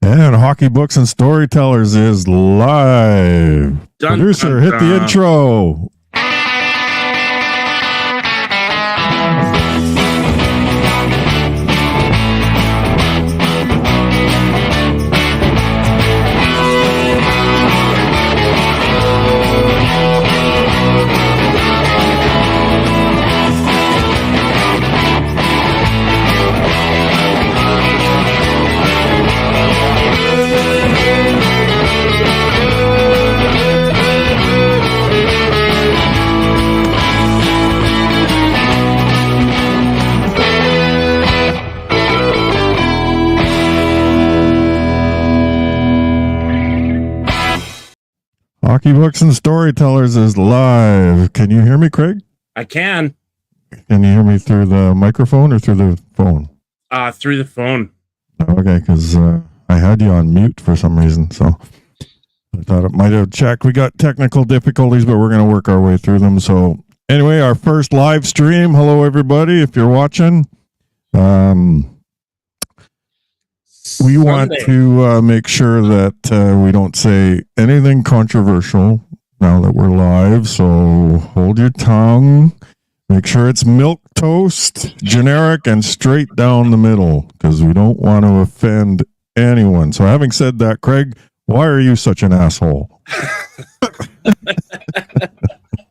And Hockey Books and Storytellers is live. Dun, Producer, dun, hit the intro. Hockey Books and Storytellers is live. Can you hear me, Craig? I can. Can you hear me through the microphone or through the phone? Through the phone. Okay, because I had you on mute for some reason, so I thought it might have checked. We got technical difficulties, but we're going to work our way through them. So anyway, our first live stream. Hello, everybody, if you're watching. We want to make sure that we don't say anything controversial now that we're live. So hold your tongue. Make sure it's milk toast, generic, and straight down the middle, because we don't want to offend anyone. So having said that, Craig, why are you such an asshole?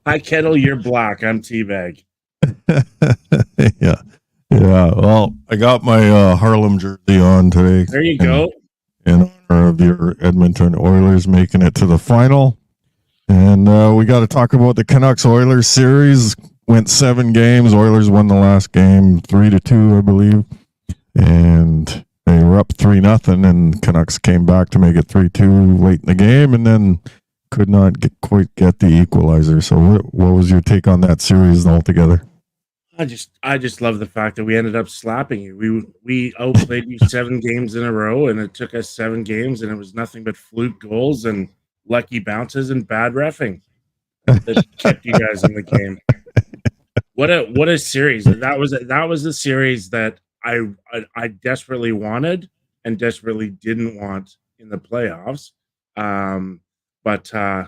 Hi, Kettle, you're black. I'm Teabag. Yeah. Yeah, well, I got my Harlem jersey on today. There you go. In honor of your Edmonton Oilers making it to the final. And we got to talk about the Canucks-Oilers series. Went 7 games. Oilers won the last game 3-2, I believe. And they were up 3-0, and Canucks came back to make it 3-2 late in the game, and then could not quite get the equalizer. So what was your take on that series altogether? I just love the fact that we ended up slapping you. We outplayed you 7 games in a row, and it took us 7 games, and it was nothing but fluke goals and lucky bounces and bad reffing that kept you guys in the game. What a series! That was the series that I desperately wanted and desperately didn't want in the playoffs. But I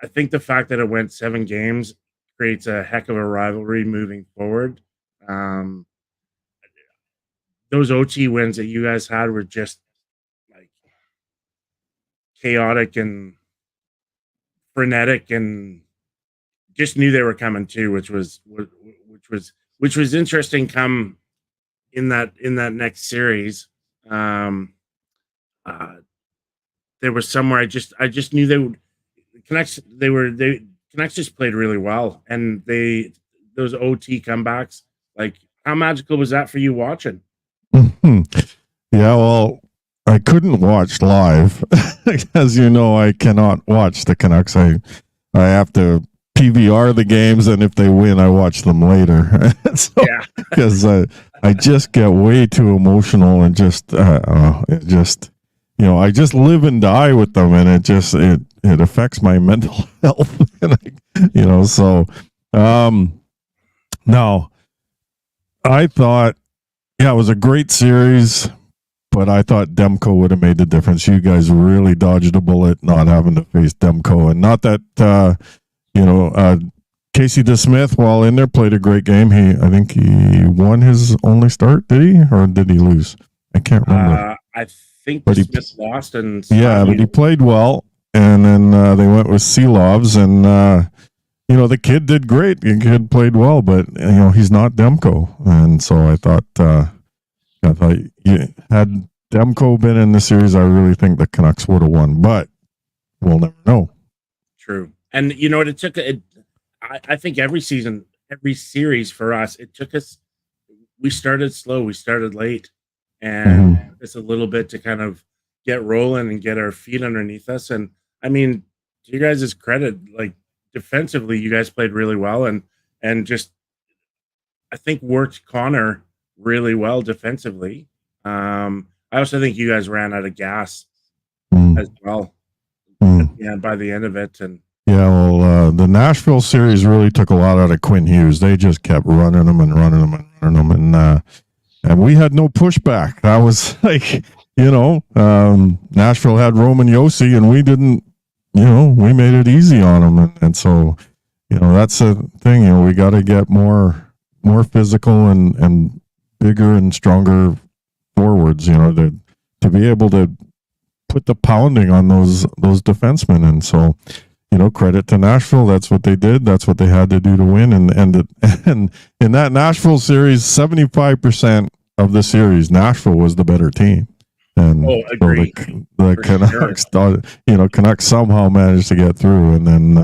think the fact that it went 7 games creates a heck of a rivalry moving forward. Those OT wins that you guys had were just like chaotic and frenetic, and just knew they were coming too, which was interesting. Come in that next series, there was somewhere I just knew they would Canucks. Canucks just played really well, and those OT comebacks, like, how magical was that for you watching? Yeah, well, I couldn't watch live. As you know, I cannot watch the Canucks. I have to PVR the games, and if they win, I watch them later. So, yeah, because I just get way too emotional, and it just I just live and die with them, and it affects my mental health. So now I thought, yeah, it was a great series, but I thought Demko would have made the difference. You guys really dodged a bullet not having to face Demko, and not that Casey DeSmith, while in there, played a great game. I think he won his only start, did he, or did he lose? I can't remember. I think DeSmith lost, and but he played well. And then they went with Seelovs, and the kid did great. The kid played well, but he's not Demko, and so I thought had Demko been in the series, I really think the Canucks would have won, but we'll never know. True, and it took I think every series for us, it took us. We started slow, we started late, and it's a little bit to kind of get rolling and get our feet underneath us. And I mean, to you guys' credit, like, defensively, you guys played really well, and just, I think, worked Connor really well defensively. I also think you guys ran out of gas as well by the end of it. And yeah, well, the Nashville series really took a lot out of Quinn Hughes. They just kept running them, and we had no pushback. That was like, Nashville had Roman Yossi, and we didn't. We made it easy on them, and so that's the thing. We got to get more physical and bigger and stronger forwards. To be able to put the pounding on those defensemen, and so. Credit to Nashville. That's what they did. That's what they had to do to win. And in that Nashville series, 75% of the series, Nashville was the better team. And agree. So the Canucks, Canucks somehow managed to get through. And then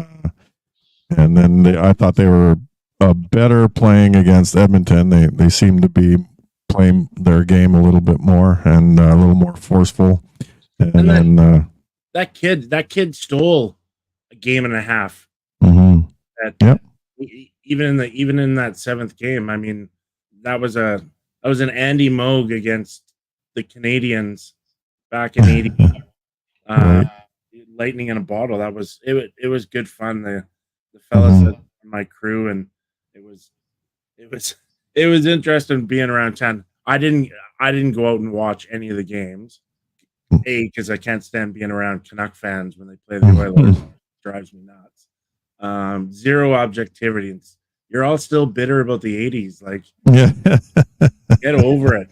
I thought they were better playing against Edmonton. They seemed to be playing their game a little bit more and a little more forceful. And then that kid stole a game and a half. Yep. Even in that seventh game, I mean, that was an Andy Moog against the Canadians back in '80. Right. Lightning in a bottle. It was good fun. The fellas on my crew, and it was interesting being around 10. I didn't go out and watch any of the games. Because I can't stand being around Canuck fans when they play the Oilers. Drives me nuts. Zero objectivity. You're all still bitter about the 80s. Like, get over it.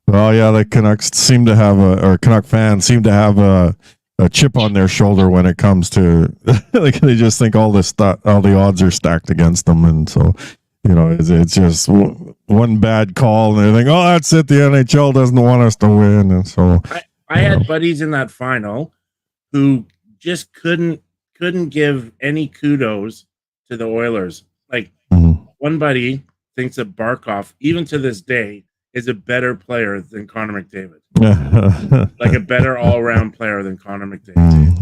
Well, yeah, the Canucks seem to have Canuck fans seem to have a chip on their shoulder when it comes to like they just think all the odds are stacked against them, and so it's just one bad call and they think, oh, that's it. The NHL doesn't want us to win, and so I had buddies in that final who just couldn't give any kudos to the Oilers. Like one buddy thinks that Barkov, even to this day, is a better player than Connor McDavid. Like a better all-around player than Connor McDavid.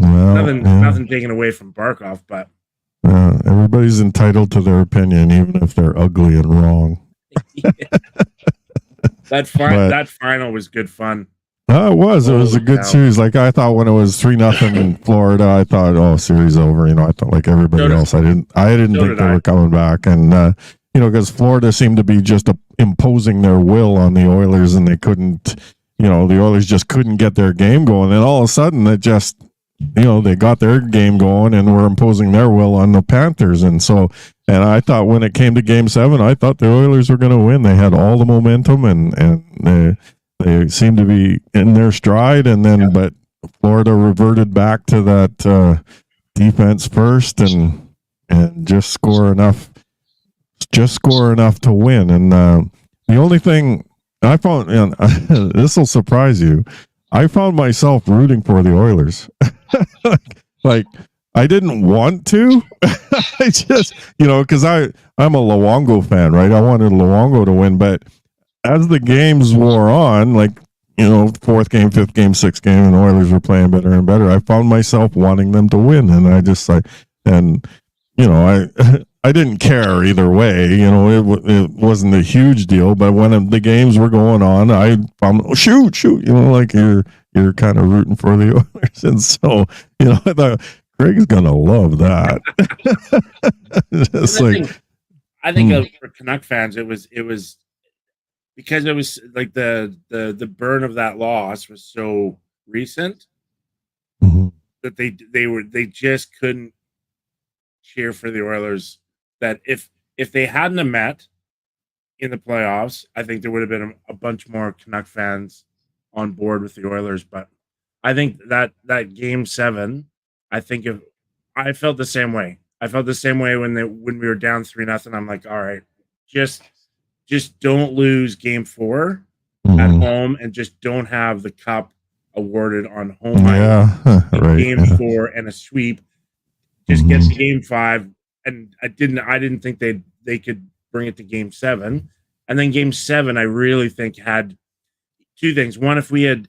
Nothing taken away from Barkov, but everybody's entitled to their opinion, even if they're ugly and wrong. That final was good fun. It was a good series. Like I thought when it was 3-0 in Florida, I thought, oh, series over. I thought like everybody else. I didn't think they were coming back, and because Florida seemed to be just imposing their will on the Oilers, and they couldn't. The Oilers just couldn't get their game going, and all of a sudden it just. They got their game going and were imposing their will on the Panthers. And I thought when it came to Game 7, I thought the Oilers were going to win. They had all the momentum and they seemed to be in their stride. And then, but Florida reverted back to that defense first and just score enough to win. And the only thing I found, this will surprise you, I found myself rooting for the Oilers. like I didn't want to. I just, because I'm a Luongo fan, right? I wanted Luongo to win, but as the games wore on, like, fourth game, fifth game, sixth game, and the Oilers were playing better and better, I found myself wanting them to win, and I just I didn't care either way. It wasn't a huge deal, but when the games were going on, I found, shoot, like you're kind of rooting for the Oilers. And so, I thought Greg's going to love that. I think for Canuck fans, it was because it was like the burn of that loss was so recent that they just couldn't cheer for the Oilers. That if they hadn't have met in the playoffs, I think there would have been a bunch more Canuck fans on board with the Oilers. But I think that Game 7, I felt the same way. I felt the same way when we were down 3-0. I'm like, all right, just don't lose Game 4 at home, and just don't have the cup awarded on home ice. Right. Game 4 and a sweep. Just get to Game 5. And I didn't think they could bring it to Game 7, and then Game 7 I really think had two things. One, if we had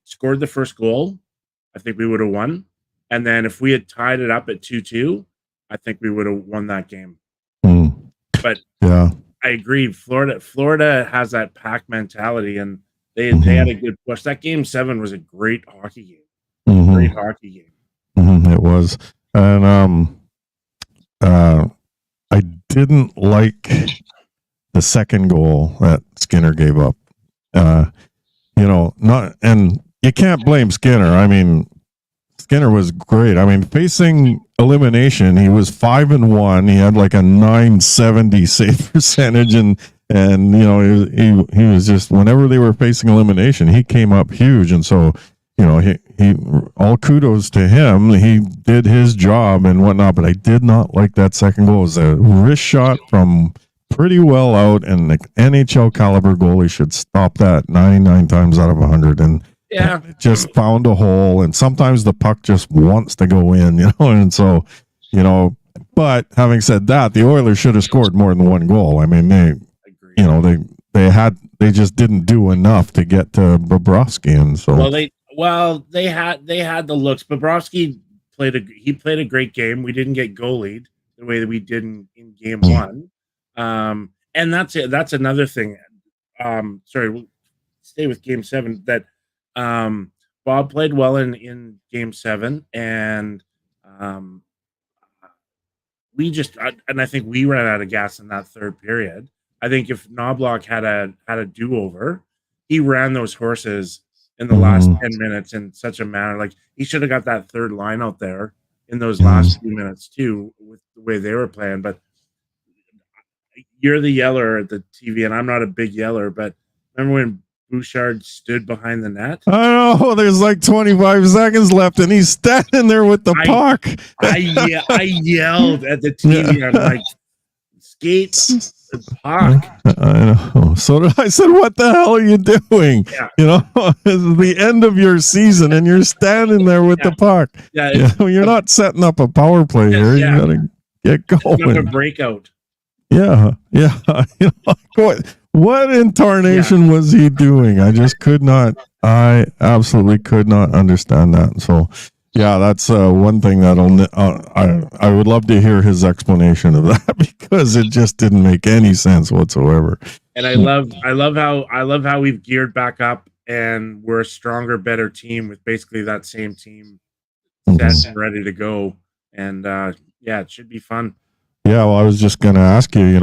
scored the first goal, I think we would have won, and then if we had tied it up at 2-2, I think we would have won that game. But yeah, I agree. Florida has that pack mentality, and they had a good push. That Game 7 was a great hockey game. Great hockey game. It was, and I didn't like the second goal that Skinner gave up. not, and you can't blame Skinner. I mean, Skinner was great. I mean, facing elimination, he was 5-1. He had like a 970 save percentage, and he was just, whenever they were facing elimination, he came up huge, and so he all kudos to him. He did his job and whatnot, but I did not like that second goal. It was a wrist shot from pretty well out, and the NHL caliber goalie should stop that 99 times out of 100. And it just found a hole, and sometimes the puck just wants to go in, and so, but having said that, the Oilers should have scored more than one goal. I mean, they just didn't do enough to get to Bobrovsky, and so they had the looks. Bobrovsky played a great game. We didn't get goalied the way that we did in game one. And that's it. That's another thing. Sorry, we'll stay with game 7. That Bob played well in game 7, and I think we ran out of gas in that third period. I think if Knobloch had a do-over, he ran those horses in the last 10 minutes in such a manner. Like, he should have got that third line out there in those last few minutes too, with the way they were playing. But you're the yeller at the TV, and I'm not a big yeller, but remember when Bouchard stood behind the net? I know, there's like 25 seconds left, and he's standing there with the puck. I yelled at the TV. I'm like, skate the puck. I know. So I said, what the hell are you doing? Yeah. This is the end of your season, and you're standing there with the puck. Yeah, you're not setting up a power play here. You got to get going. A breakout. Yeah. What incarnation was he doing? I absolutely could not understand that. So, that's one thing I would love to hear his explanation of that, because it just didn't make any sense whatsoever. And I love how we've geared back up, and we're a stronger, better team with basically that same team set and ready to go. And it should be fun. Yeah, well, I was just going to ask you,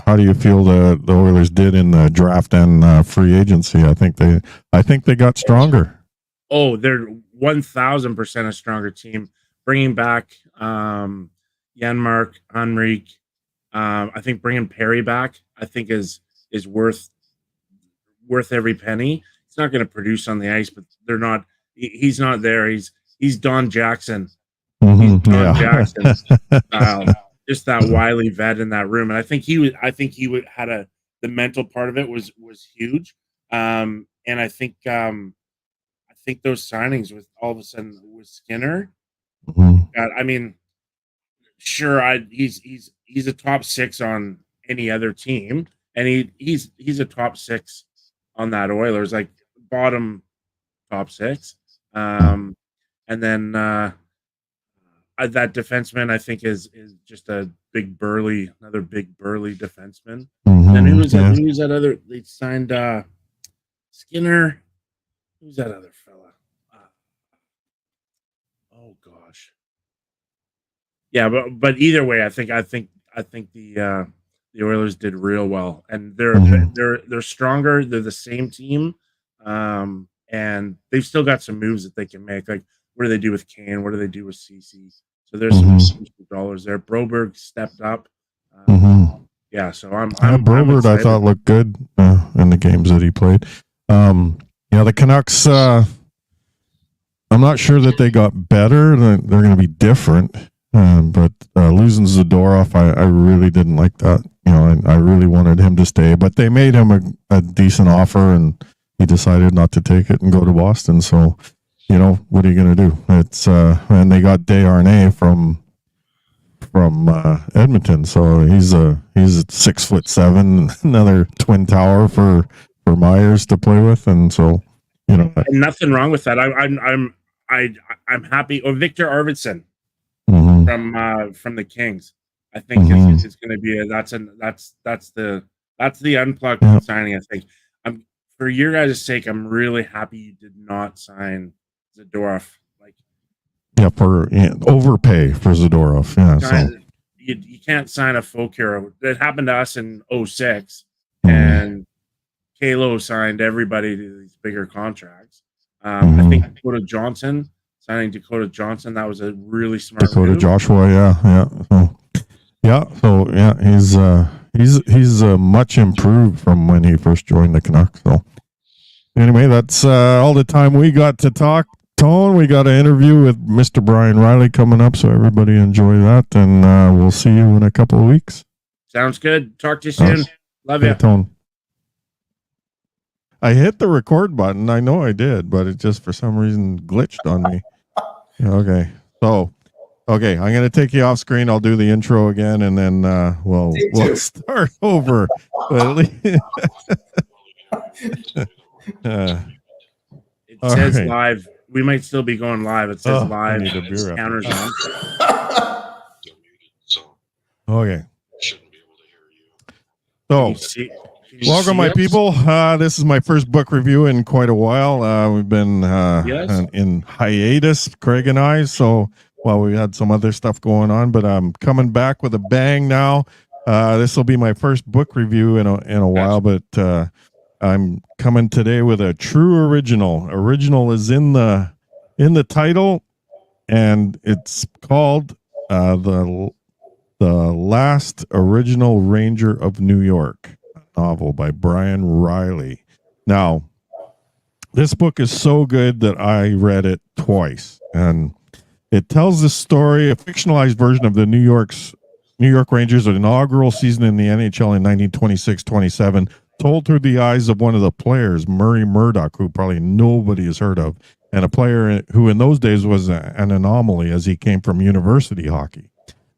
how do you feel the Oilers did in the draft and free agency? I think they got stronger. Oh, they're 1,000% a stronger team. Bringing back Janmark, Henrik, I think bringing Perry back, I think is worth every penny. He's not going to produce on the ice, but they're not. He's not there. He's Don Jackson. He's Don Jackson style. Just that wily vet in that room, and I think he had the mental part of it was huge, and I think those signings with all of a sudden with Skinner, I mean, sure, he's a top 6 on any other team, and he's a top 6 on that Oilers, like bottom top 6, and then that defenseman I think is just another big burly defenseman. And who's that other? They signed Skinner. Who's that other fella? Oh gosh. Yeah, but either way, I think the Oilers did real well, and they're stronger. They're the same team, and they've still got some moves that they can make. Like, what do they do with Kane? What do they do with CC? So there's some dollars there. Broberg stepped up. So I'm Broberg, I thought, looked good in the games that he played. The Canucks, I'm not sure that they got better. They're going to be different. But losing Zadorov, I really didn't like that. I really wanted him to stay, but they made him a decent offer, and he decided not to take it and go to Boston. So, what are you going to do? It's and they got Desharnais from Edmonton, so he's 6'7", another twin tower for Myers to play with, and so and nothing wrong with that. I'm happy. Or Victor Arvidsson from the Kings, I think it's going to be that's the unplugged signing. I think for your guys' sake, I'm really happy you did not sign Zadorov. For overpay for Zadorov. So you can't sign a folk hero. That happened to us in 2006, and Kalo signed everybody to these bigger contracts. I think Dakota Johnson signing Dakota Johnson, that was a really smart Dakota move. Joshua, he's much improved from when he first joined the Canucks. So anyway, that's all the time we got to talk. Tone, we got an interview with Mr. Brian Riley coming up, so everybody enjoy that, and we'll see you in a couple of weeks. Sounds good. Talk to you soon. Love you. Tone. I hit the record button. I know I did, but it just for some reason glitched on me. Okay. So, I'm going to take you off screen. I'll do the intro again, and then we'll start over. It says right. live. We might still be going live. It says live. Counters on. Okay. Shouldn't be able to So, hear you. welcome, my people. This is my first book review in quite a while. We've been in hiatus, Craig and I. So, we had some other stuff going on, but I'm coming back with a bang now. This will be my first book review in a while, but I'm coming today with a true original. Original is in the title, and it's called the Last Original Ranger of New York, a novel by Brian Riley. Now, this book is so good that I read it twice, and it tells the story, a fictionalized version of the New York Rangers' inaugural season in the NHL in 1926-27, told through the eyes of one of the players, Murray Murdoch, who probably nobody has heard of, and a player who in those days was an anomaly as he came from university hockey.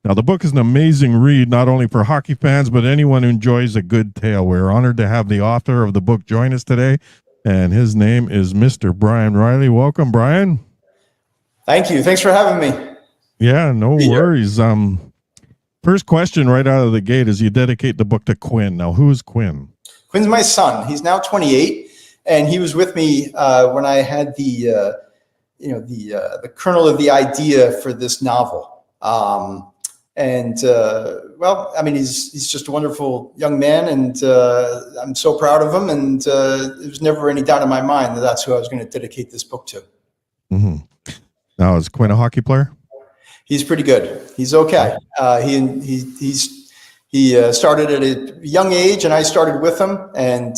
Now, the book is an amazing read, not only for hockey fans, but anyone who enjoys a good tale. We're honored to have the author of the book join us today, and his name is Mr. Brian Riley. Welcome, Brian. Thank you. Thanks for having me. Yeah, no worries. First question right out of the gate is you dedicate the book to Quinn. Now, who is Quinn? Quinn's my son. He's now 28, and he was with me when I had the kernel of the idea for this novel. He's just a wonderful young man, and I'm so proud of him. And there was never any doubt in my mind that that's who I was going to dedicate this book to. Mm-hmm. Now, is Quinn a hockey player? He's pretty good. He's okay. He started at a young age, and I started with him. And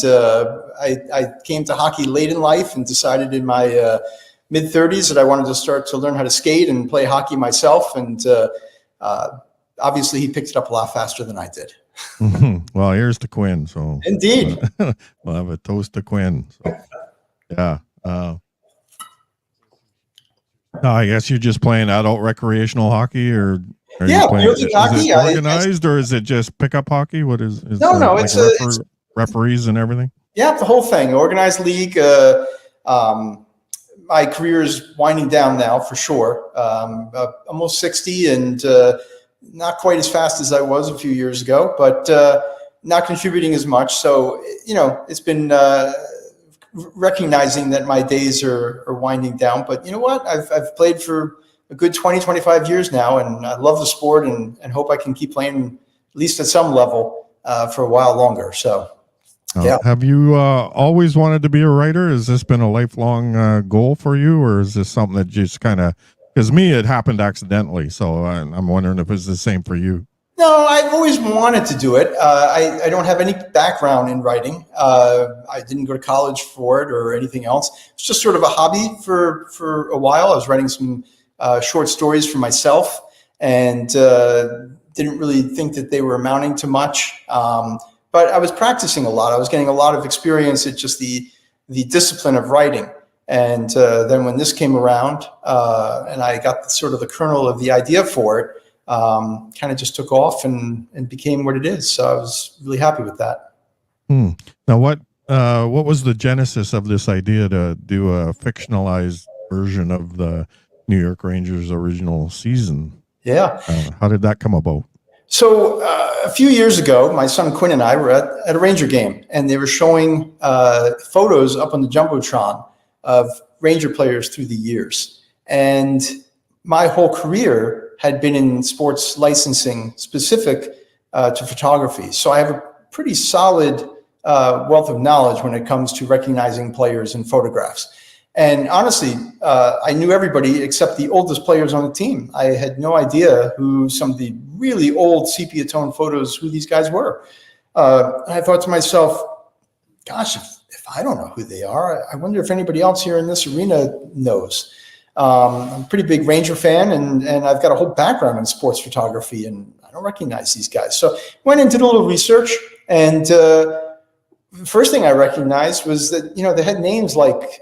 I came to hockey late in life and decided in my mid-30s that I wanted to start to learn how to skate and play hockey myself. And obviously, he picked it up a lot faster than I did. Mm-hmm. Well, here's to Quinn. So indeed, we'll have a toast to Quinn. So, yeah. I guess you're just playing adult recreational hockey, or are you playing, is it organized, or is it just pickup hockey? What is no, it's referees and everything? Yeah, the whole thing. Organized league. My career is winding down now for sure. Almost 60 and not quite as fast as I was a few years ago, but not contributing as much. So, it's been recognizing that my days are winding down. But you know what? I've played for a good 20, 25 years now, and I love the sport and hope I can keep playing at least at some level for a while longer. So, yeah. Have you always wanted to be a writer? Has this been a lifelong goal for you, or is this something that just kind of, because me, it happened accidentally. So I'm wondering if it's the same for you. No, I've always wanted to do it. I don't have any background in writing. I didn't go to college for it or anything else. It's just sort of a hobby for a while. I was writing some short stories for myself and didn't really think that they were amounting to much. But I was practicing a lot. I was getting a lot of experience at just the discipline of writing. And then when this came around and I got the kernel of the idea for it, kind of just took off and became what it is. So I was really happy with that. Now, what was the genesis of this idea to do a fictionalized version of the New York Rangers original season? Yeah. How did that come about? So a few years ago, my son Quinn and I were at a Ranger game, and they were showing photos up on the Jumbotron of Ranger players through the years. And my whole career had been in sports licensing specific to photography. So I have a pretty solid wealth of knowledge when it comes to recognizing players in photographs. And honestly, I knew everybody except the oldest players on the team. I had no idea who some of the really old sepia tone photos, who these guys were. I thought to myself, gosh, if I don't know who they are, I wonder if anybody else here in this arena knows. I'm a pretty big Ranger fan, and I've got a whole background in sports photography, and I don't recognize these guys. So went and did a little research, and the first thing I recognized was that, they had names like,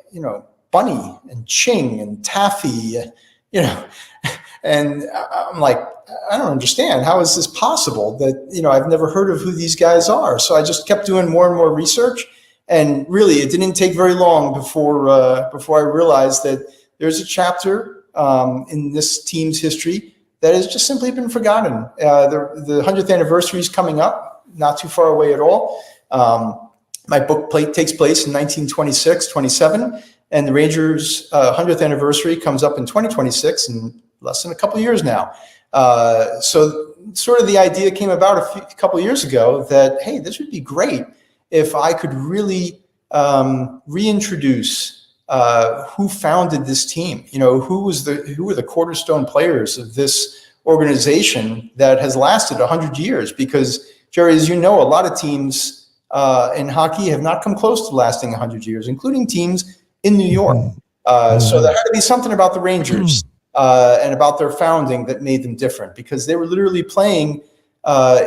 Bunny and Ching and Taffy, and I'm like, I don't understand. How is this possible that, I've never heard of who these guys are? So I just kept doing more and more research. And really, it didn't take very long before I realized that there's a chapter in this team's history that has just simply been forgotten. The 100th anniversary is coming up, not too far away at all. My book takes place in 1926-27, and the Rangers' 100th anniversary comes up in 2026, in less than a couple of years now. So sort of the idea came about a couple of years ago that, hey, this would be great if I could really reintroduce who founded this team. Who were the cornerstone players of this organization that has lasted 100 years? Because, Jerry, as you know, a lot of teams in hockey have not come close to lasting 100 years, including teams in New York. So there had to be something about the Rangers and about their founding that made them different, because they were literally playing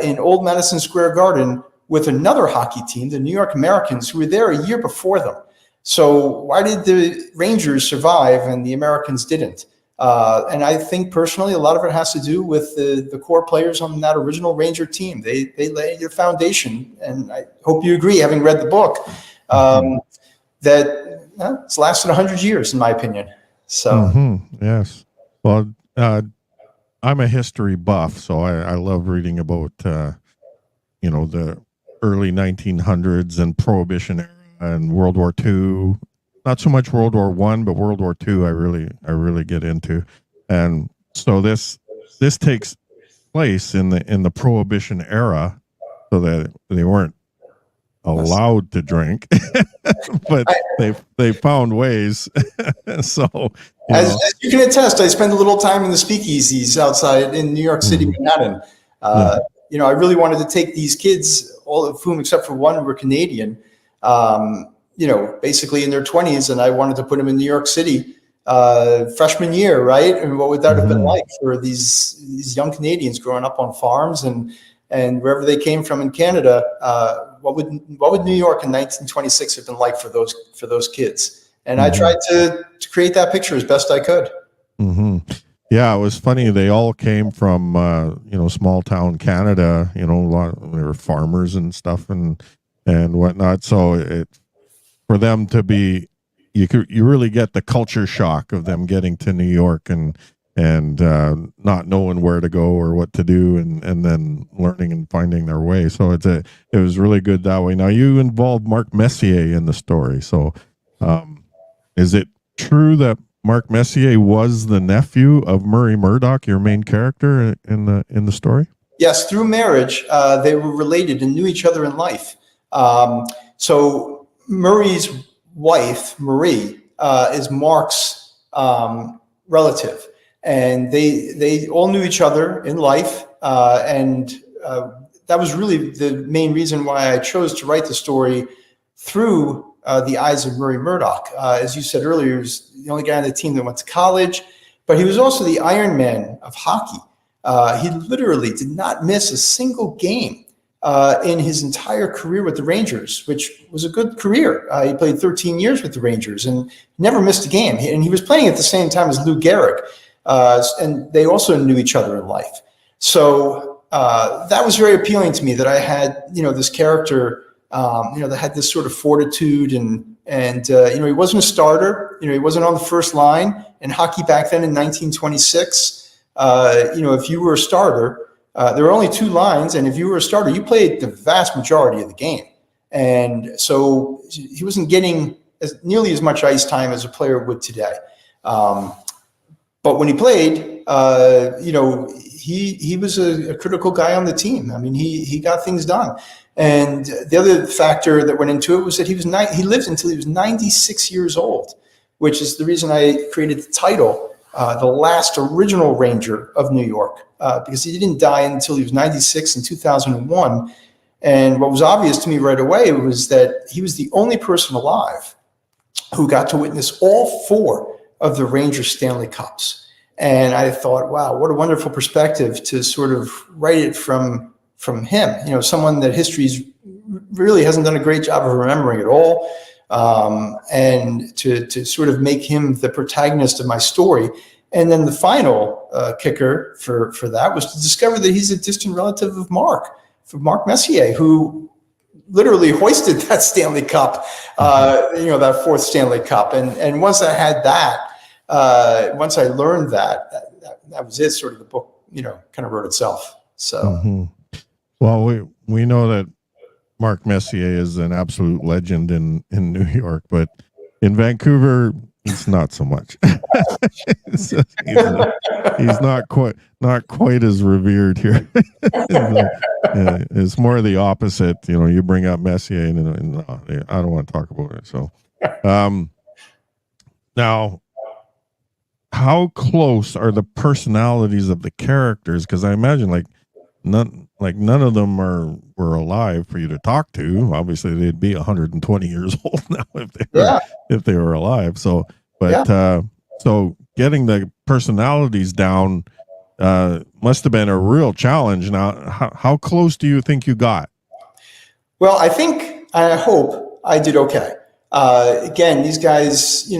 in Old Madison Square Garden with another hockey team, the New York Americans, who were there a year before them. So why did the Rangers survive and the Americans didn't? And I think personally, a lot of it has to do with the core players on that original Ranger team. They laid a foundation, and I hope you agree, having read the book, that it's lasted 100 years, in my opinion. So yes. Well, I'm a history buff, so I love reading about the early 1900s and Prohibition era and World War II. Not so much World War I, but World War II I really get into. And so this takes place in the Prohibition era, so that they weren't allowed to drink, but they found ways. So as you can attest, I spend a little time in the speakeasies outside in New York City, Manhattan. I really wanted to take these kids, all of whom except for one were Canadian, basically in their 20s, and I wanted to put them in New York City freshman year, right? And what would that have been like for these young Canadians growing up on farms and wherever they came from in Canada? What would New York in 1926 have been like for those kids? And I tried to create that picture as best I could. Yeah, it was funny. They all came from small town Canada. They were farmers and stuff and whatnot. So for them to be, you really get the culture shock of them getting to New York and not knowing where to go or what to do, and then learning and finding their way. So it was really good that way. Now, you involved Mark Messier in the story. So is it true that Mark Messier was the nephew of Murray Murdoch, your main character in the story? Yes, through marriage, they were related and knew each other in life. So Murray's wife, Marie, is Mark's relative, and they all knew each other in life, and that was really the main reason why I chose to write the story through the eyes of Murray Murdoch. As you said earlier, he was the only guy on the team that went to college, but he was also the Iron Man of hockey. He literally did not miss a single game in his entire career with the Rangers, which was a good career. He played 13 years with the Rangers and never missed a game. And he was playing at the same time as Lou Gehrig, and they also knew each other in life. So that was very appealing to me, that I had, this character, that had this sort of fortitude and he wasn't a starter. He wasn't on the first line in hockey back then in 1926. If you were a starter, there were only two lines, and if you were a starter, you played the vast majority of the game. And so he wasn't getting nearly as much ice time as a player would today. But when he played, he was a critical guy on the team. I mean, he got things done. And the other factor that went into it was that he lived until he was 96 years old, which is the reason I created the title, The Last Original Ranger of New York, because he didn't die until he was 96 in 2001. And what was obvious to me right away was that he was the only person alive who got to witness all 4 of the Rangers Stanley Cups. And I thought, wow, what a wonderful perspective to sort of write it from him, someone that history's really hasn't done a great job of remembering at all. And to sort of make him the protagonist of my story. And then the final kicker for that was to discover that he's a distant relative of Mark Messier, who literally hoisted that Stanley Cup, that 4th Stanley Cup. And once I had that, once I learned that was it. Sort of the book, kind of wrote itself. So, Well, we know that Mark Messier is an absolute legend in New York, but in Vancouver, it's not so much. he's not quite as revered here. It's more the opposite. You bring up Messier, and I don't want to talk about it. So, now, how close are the personalities of the characters? Because I imagine none of them were alive for you to talk to. Obviously, they'd be 120 years old now if they were alive. So, so getting the personalities down must have been a real challenge. Now, how close do you think you got? Well, I hope I did okay. Again, these guys,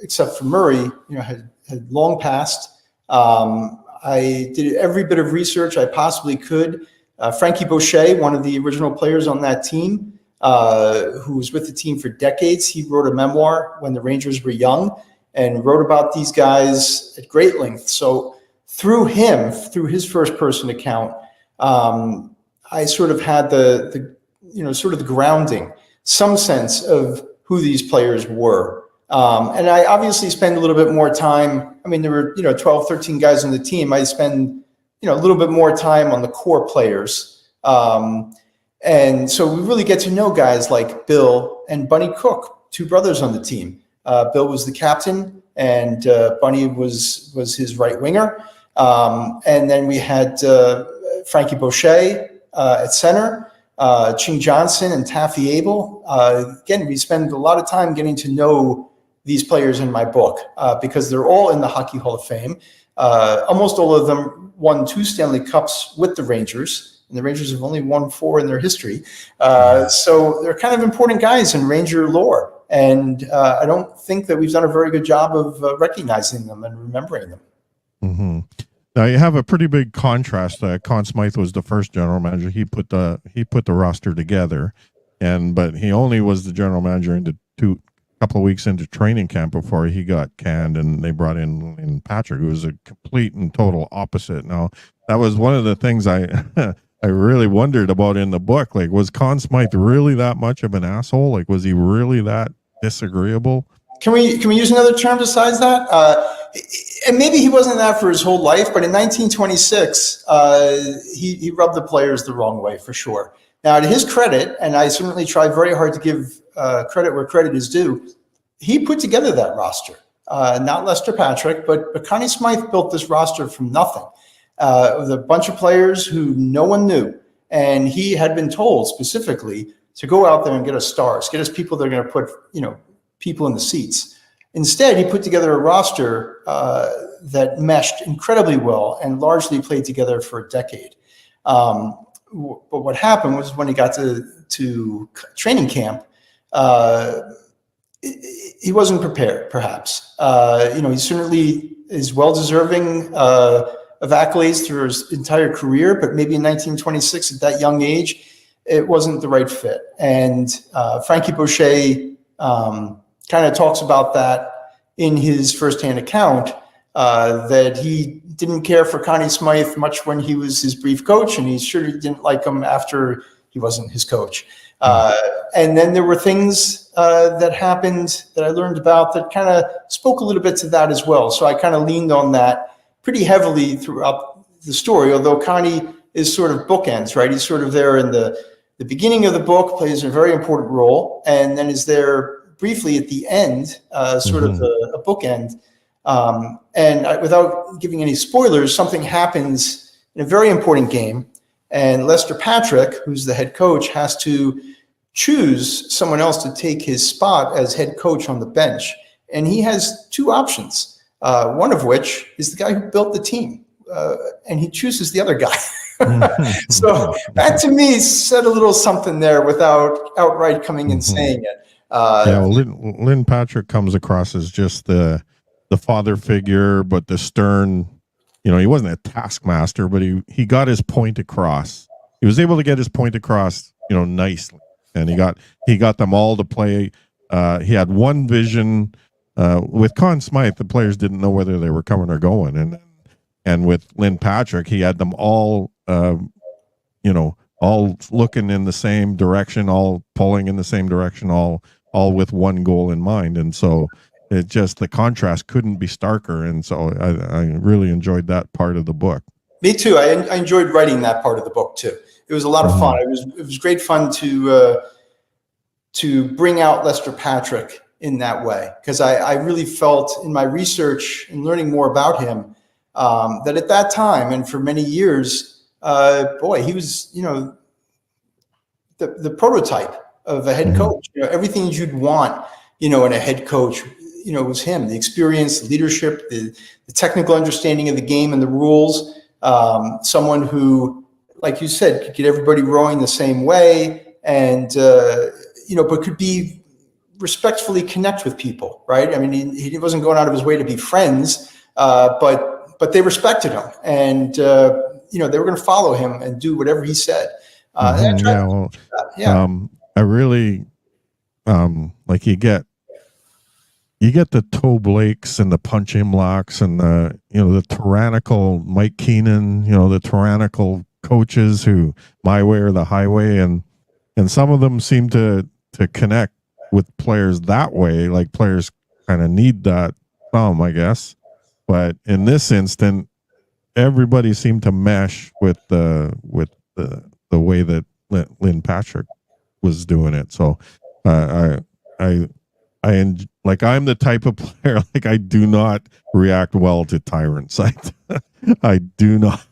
except for Murray, had long passed. I did every bit of research I possibly could. Frankie Boucher, one of the original players on that team, who was with the team for decades, he wrote a memoir when the Rangers were young and wrote about these guys at great length. So through his first person account, I sort of had the grounding, some sense of who these players were. And I obviously spend a little bit more time. I mean, there were, 12, 13 guys on the team. I spend, a little bit more time on the core players. And so we really get to know guys like Bill and Bunny Cook, 2 brothers on the team. Bill was the captain and Bunny was his right winger. And then we had Frankie Boucher at center, Ching Johnson and Taffy Abel. Again, we spend a lot of time getting to know these players in my book because they're all in the Hockey Hall of Fame. Almost all of them won 2 Stanley Cups with the Rangers, and the Rangers have only won 4 in their history. So they're kind of important guys in Ranger lore, and I don't think that we've done a very good job of recognizing them and remembering them. Mm-hmm. Now you have a pretty big contrast. Conn Smythe was the first general manager. He put the roster together, but he only was the general manager into couple of weeks into training camp before he got canned, and they brought in Patrick, who was a complete and total opposite. Now, that was one of the things I really wondered about in the book. Like, was Conn Smythe really that much of an asshole? Like, was he really that disagreeable? Can we use another term besides that? And maybe he wasn't that for his whole life, but in 1926, he rubbed the players the wrong way for sure. Now, to his credit, and I certainly try very hard to give credit where credit is due, he put together that roster. Not Lester Patrick, but Connie Smythe built this roster from nothing with a bunch of players who no one knew. And he had been told specifically to go out there and get us stars, get us people that are going to put, people in the seats. Instead, he put together a roster that meshed incredibly well and largely played together for a decade. But what happened was when he got to training camp, he wasn't prepared, perhaps. He certainly is well-deserving of accolades through his entire career, but maybe in 1926, at that young age, it wasn't the right fit. And Frankie Boucher kind of talks about that in his firsthand account, that he didn't care for Connie Smythe much when he was his brief coach, and he sure didn't like him after he wasn't his coach. And then there were things that happened that I learned about that kind of spoke a little bit to that as well. So I kind of leaned on that pretty heavily throughout the story, although Connie is sort of bookends, right? He's sort of there in the the beginning of the book, plays a very important role, and then is there briefly at the end, sort of a bookend. Without giving any spoilers, something happens in a very important game, and Lester Patrick, who's the head coach, has to choose someone else to take his spot as head coach on the bench. And he has two options, one of which is the guy who built the team, and he chooses the other guy. So that to me said a little something there without outright coming and saying it. Lynn Patrick comes across as just the father figure, but the stern, he wasn't a taskmaster, but he got his point across. He was able to get his point across, nicely. And he got them all to play. He had one vision. With Conn Smythe, the players didn't know whether they were coming or going. And with Lynn Patrick, he had them all, all looking in the same direction, all pulling in the same direction, all with one goal in mind. And so the contrast couldn't be starker. And so I really enjoyed that part of the book. Me too. I enjoyed writing that part of the book too. It was a lot of fun. It was great fun to bring out Lester Patrick in that way, because I really felt in my research and learning more about him that at that time and for many years, he was the prototype of a head coach. Everything you'd want in a head coach was him. The experience, the leadership, the technical understanding of the game and the rules. Someone who, like you said, could get everybody rowing the same way, and but could be respectfully connect with people, right? I mean, he wasn't going out of his way to be friends, but they respected him, and they were going to follow him and do whatever he said. I really like you get the Toe Blakes and the Punch Imlocks and the tyrannical Mike Keenan, the tyrannical coaches who my way or the highway, and some of them seem to connect with players that way. Like players kind of need that I guess. But in this instant, everybody seemed to mesh with the way that Lynn Patrick was doing it. So I'm the type of player, like I do not react well to tyrants. I do not.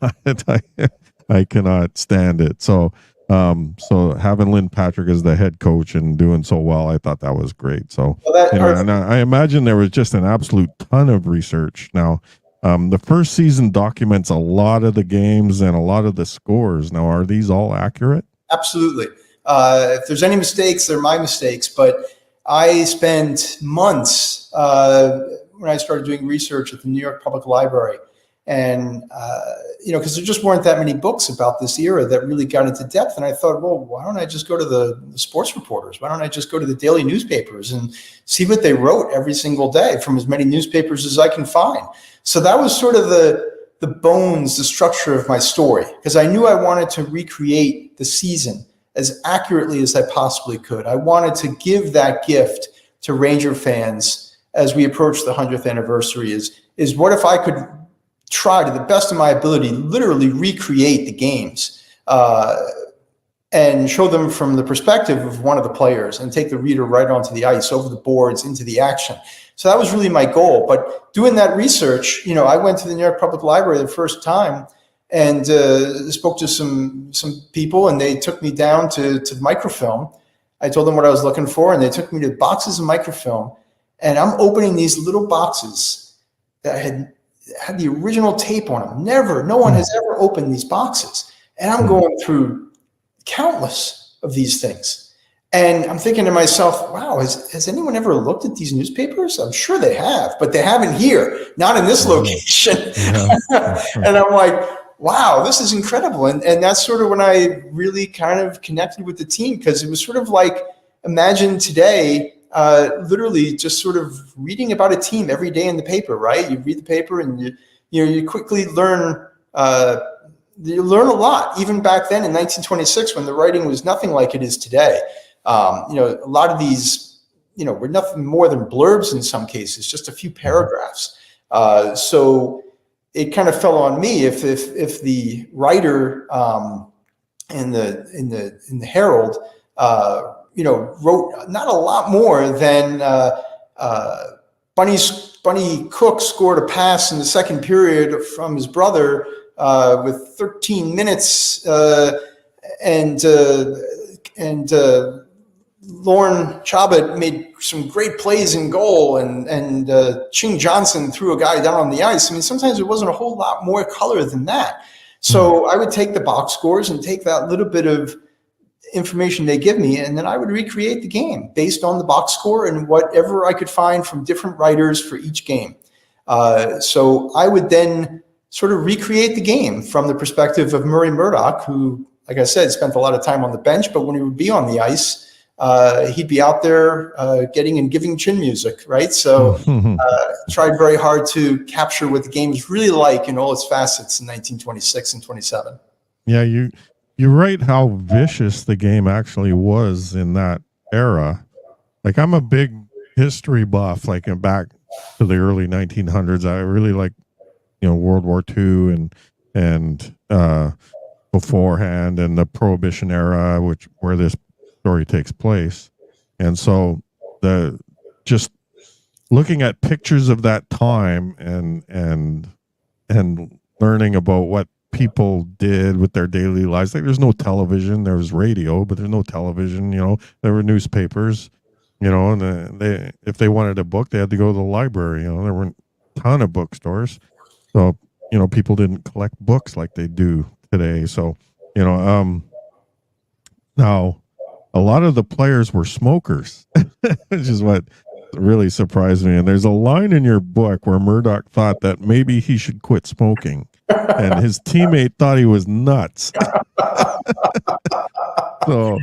I cannot stand it. So having Lynn Patrick as the head coach and doing so well, I thought that was great. So and I imagine there was just an absolute ton of research. Now, the first season documents a lot of the games and a lot of the scores. Now, are these all accurate? Absolutely. If there's any mistakes, they're my mistakes. But I spent months when I started doing research at the New York Public Library. And, because there just weren't that many books about this era that really got into depth. And I thought, well, why don't I just go to the sports reporters? Why don't I just go to the daily newspapers and see what they wrote every single day from as many newspapers as I can find? So that was sort of the bones, the structure of my story, because I knew I wanted to recreate the season as accurately as I possibly could. I wanted to give that gift to Ranger fans as we approach the 100th anniversary is what if I could try to the best of my ability, literally recreate the games and show them from the perspective of one of the players and take the reader right onto the ice, over the boards, into the action. So that was really my goal. But doing that research, I went to the New York Public Library the first time and spoke to some people, and they took me down to microfilm. I told them what I was looking for, and they took me to boxes of microfilm. And I'm opening these little boxes that had the original tape on them. No one has ever opened these boxes. And I'm going through countless of these things. And I'm thinking to myself, wow, has anyone ever looked at these newspapers? I'm sure they have, but they haven't here, not in this location. And I'm like, wow, this is incredible. And that's sort of when I really kind of connected with the team, because it was sort of like, imagine today, literally just sort of reading about a team every day in the paper, right? You read the paper and you quickly learn, you learn a lot. Even back then in 1926, when the writing was nothing like it is today, a lot of these, were nothing more than blurbs in some cases, just a few paragraphs. So it kind of fell on me if the writer in the Herald, wrote not a lot more than Bunny Cook scored a pass in the second period from his brother with 13 minutes, and Lorne Chabot made some great plays in goal, and Ching Johnson threw a guy down on the ice. I mean, sometimes it wasn't a whole lot more color than that. So I would take the box scores and take that little bit of information they give me, and then I would recreate the game based on the box score and whatever I could find from different writers for each game. So I would then sort of recreate the game from the perspective of Murray Murdoch, who, like I said, spent a lot of time on the bench, but when he would be on the ice, he'd be out there getting and giving chin music, right? So tried very hard to capture what the game is really like in all its facets in 1926 and 27. Yeah, you're right how vicious the game actually was in that era. Like, I'm a big history buff, like back to the early 1900s. I really like, World War II and beforehand, and the Prohibition era, where this story takes place. And so just looking at pictures of that time and learning about what people did with their daily lives. Like, there's no television, there was radio, but there's no television. There were newspapers, and if they wanted a book, they had to go to the library. There weren't a ton of bookstores, so people didn't collect books like they do today. So now a lot of the players were smokers, which is what really surprised me. And there's a line in your book where Murdoch thought that maybe he should quit smoking, and his teammate thought he was nuts. So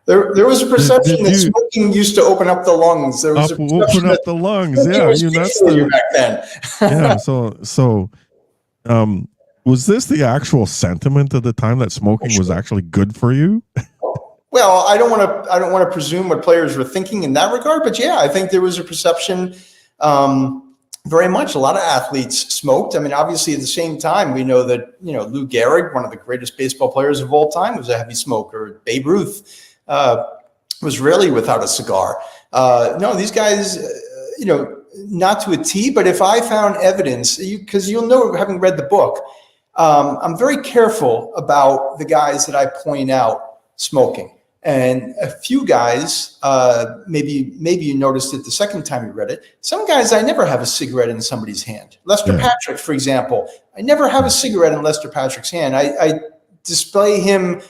there was a perception that smoking used to open up the lungs. There was open up the lungs. Yeah, that's back then. Yeah. So was this the actual sentiment at the time, that smoking was actually good for you? Well, I don't want to presume what players were thinking in that regard, but yeah, I think there was a perception. Very much, a lot of athletes smoked. I mean, obviously, at the same time, we know that Lou Gehrig, one of the greatest baseball players of all time, was a heavy smoker. Babe Ruth was rarely without a cigar. No, these guys, not to a T, but if I found evidence, because you'll know, having read the book, I'm very careful about the guys that I point out smoking. And a few guys, maybe you noticed it the second time you read it. Some guys, I never have a cigarette in somebody's hand. Lester Patrick, for example, I never have a cigarette in Lester Patrick's hand. I display him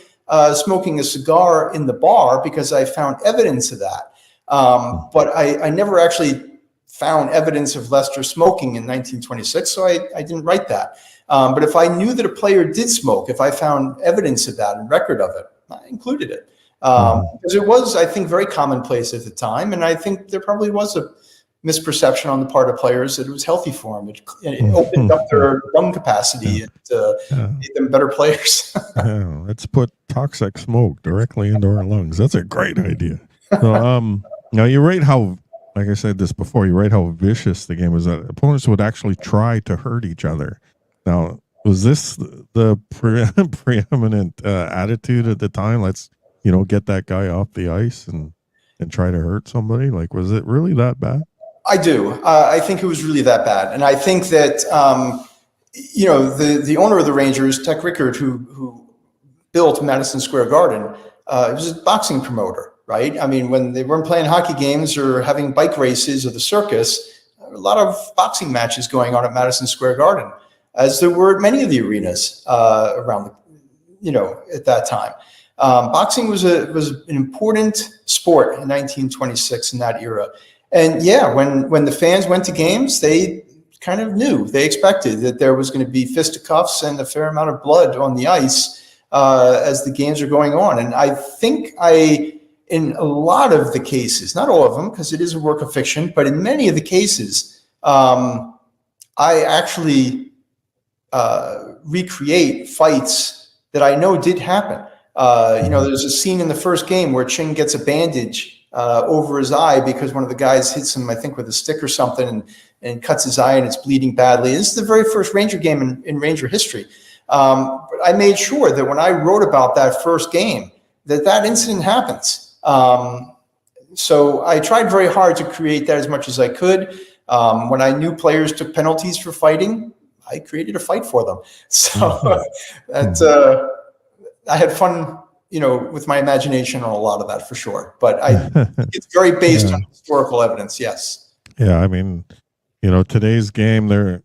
smoking a cigar in the bar because I found evidence of that. But I never actually found evidence of Lester smoking in 1926, so I didn't write that. But if I knew that a player did smoke, if I found evidence of that and record of it, I included it. Because it was, I think, very commonplace at the time. And I think there probably was a misperception on the part of players that it was healthy for them. It opened up their lung capacity and made them better players. Let's put toxic smoke directly into our lungs. That's a great idea. So, now you write how, like I said this before, you write how vicious the game was. That opponents would actually try to hurt each other. Now, was this the preeminent attitude at the time? Let's get that guy off the ice and try to hurt somebody? Like, was it really that bad? I do. I think it was really that bad. And I think that, the owner of the Rangers, Tech Rickard, who built Madison Square Garden, was a boxing promoter, right? I mean, when they weren't playing hockey games or having bike races or the circus, there were a lot of boxing matches going on at Madison Square Garden, as there were at many of the arenas around, at that time. Boxing was an important sport in 1926 in that era. And yeah, when the fans went to games, they kind of knew, they expected that there was going to be fisticuffs and a fair amount of blood on the ice as the games are going on. And I think in a lot of the cases, not all of them, because it is a work of fiction, but in many of the cases, I actually recreate fights that I know did happen. There's a scene in the first game where Ching gets a bandage over his eye because one of the guys hits him, I think, with a stick or something and cuts his eye and it's bleeding badly. This is the very first Ranger game in Ranger history. But I made sure that when I wrote about that first game, that incident happens. So I tried very hard to create that as much as I could. When I knew players took penalties for fighting, I created a fight for them. So I had fun, with my imagination on a lot of that for sure. But it's very based on historical evidence. Yes. Yeah, I mean, today's game, there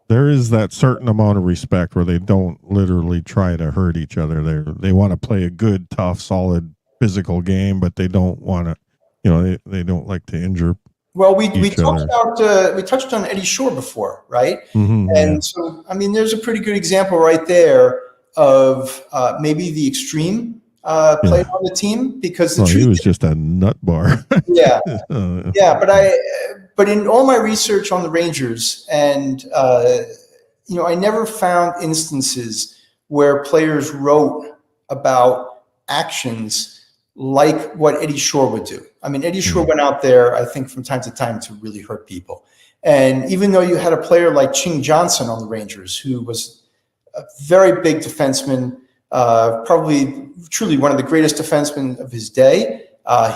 is that certain amount of respect where they don't literally try to hurt each other. They want to play a good, tough, solid, physical game, but they don't want to, they don't like to injure. Well, we touched on Eddie Shore before, right? And so, I mean, there's a pretty good example right there of maybe the extreme player on the team, because he was just a nut bar. But in all my research on the Rangers, and I never found instances where players wrote about actions like what Eddie Shore would do. I mean, Eddie Shore went out there, I think, from time to time to really hurt people. And even though you had a player like Ching Johnson on the Rangers, who was a very big defenseman, probably truly one of the greatest defensemen of his day,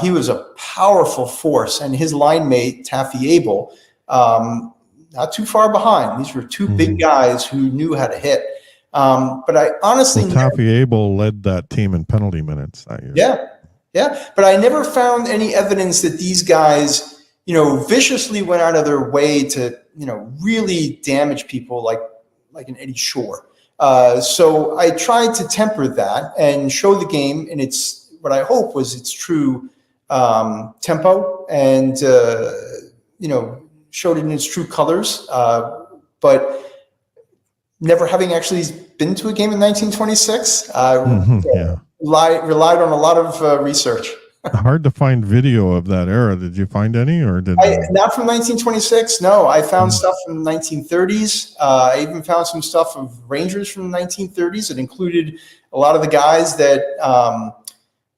he was a powerful force. And his line mate, Taffy Abel, not too far behind. These were two big guys who knew how to hit. But I honestly... Taffy Abel led that team in penalty minutes that year. Yeah. But I never found any evidence that these guys, viciously went out of their way to, really damage people like an Eddie Shore. So I tried to temper that and show the game in what I hope was its true tempo, and, showed it in its true colors. But never having actually been to a game in 1926, relied on a lot of research. Hard to find video of that era. Did you find any, or not from 1926? No, I found stuff from the 1930s. I even found some stuff of Rangers from the 1930s. It included a lot of the guys that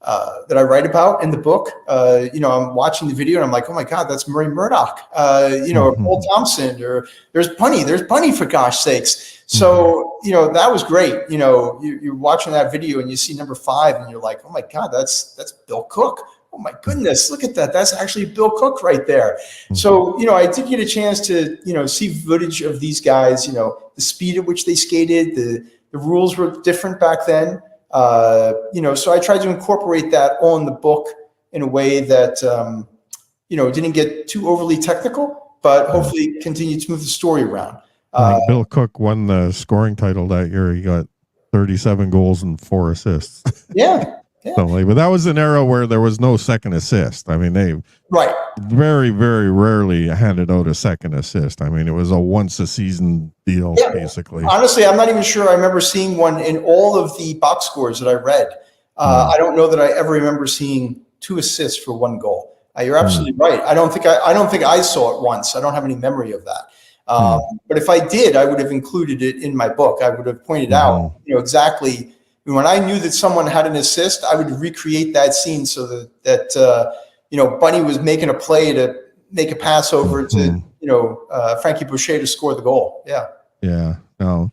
I write about in the book. I'm watching the video and I'm like, oh my God, that's Murray Murdoch, or Paul Thompson, or there's Bunny for gosh sakes. So, that was great. You're watching that video and you see number 5 and you're like, oh my God, that's Bill Cook. Oh my goodness, look at that. That's actually Bill Cook right there. So, I did get a chance to, see footage of these guys, the speed at which they skated, the rules were different back then. So I tried to incorporate that all in the book in a way that, didn't get too overly technical, but hopefully continued to move the story around. Bill Cook won the scoring title that year. He got 37 goals and 4 assists. Yeah. But that was an era where there was no second assist. I mean, they very, very rarely handed out a second assist. I mean, it was a once a season deal, basically. Honestly, I'm not even sure I remember seeing one in all of the box scores that I read. I don't know that I ever remember seeing 2 assists for 1 goal. You're absolutely right. I don't think I saw it once. I don't have any memory of that. But if I did, I would have included it in my book. I would have pointed out, exactly. When I knew that someone had an assist, I would recreate that scene so that Bunny was making a play to make a pass over to Frankie Boucher to score the goal. Yeah. No.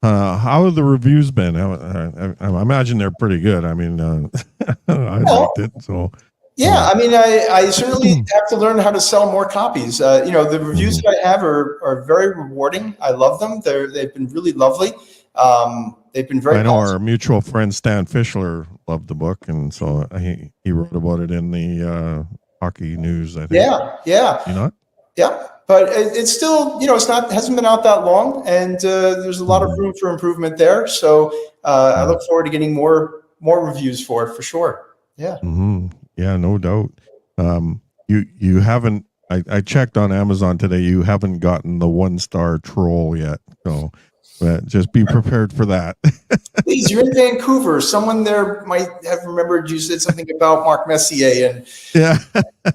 How have the reviews been? I imagine they're pretty good. I mean, I liked it. So. Yeah, I mean, I certainly have to learn how to sell more copies. The reviews that I have are very rewarding. I love them. They've been really lovely. They've been very. I know our mutual friend Stan Fischler loved the book, and so he wrote about it in the hockey news. I think. Yeah. You know. Yeah, but it's still, hasn't been out that long, and there's a lot of room for improvement there. So I look forward to getting more reviews for it for sure. Yeah. Mm-hmm. Yeah, no doubt. You haven't. I checked on Amazon today. You haven't gotten the 1-star troll yet, so just be prepared for that. Please, you're in Vancouver. Someone there might have remembered you said something about Mark Messier, and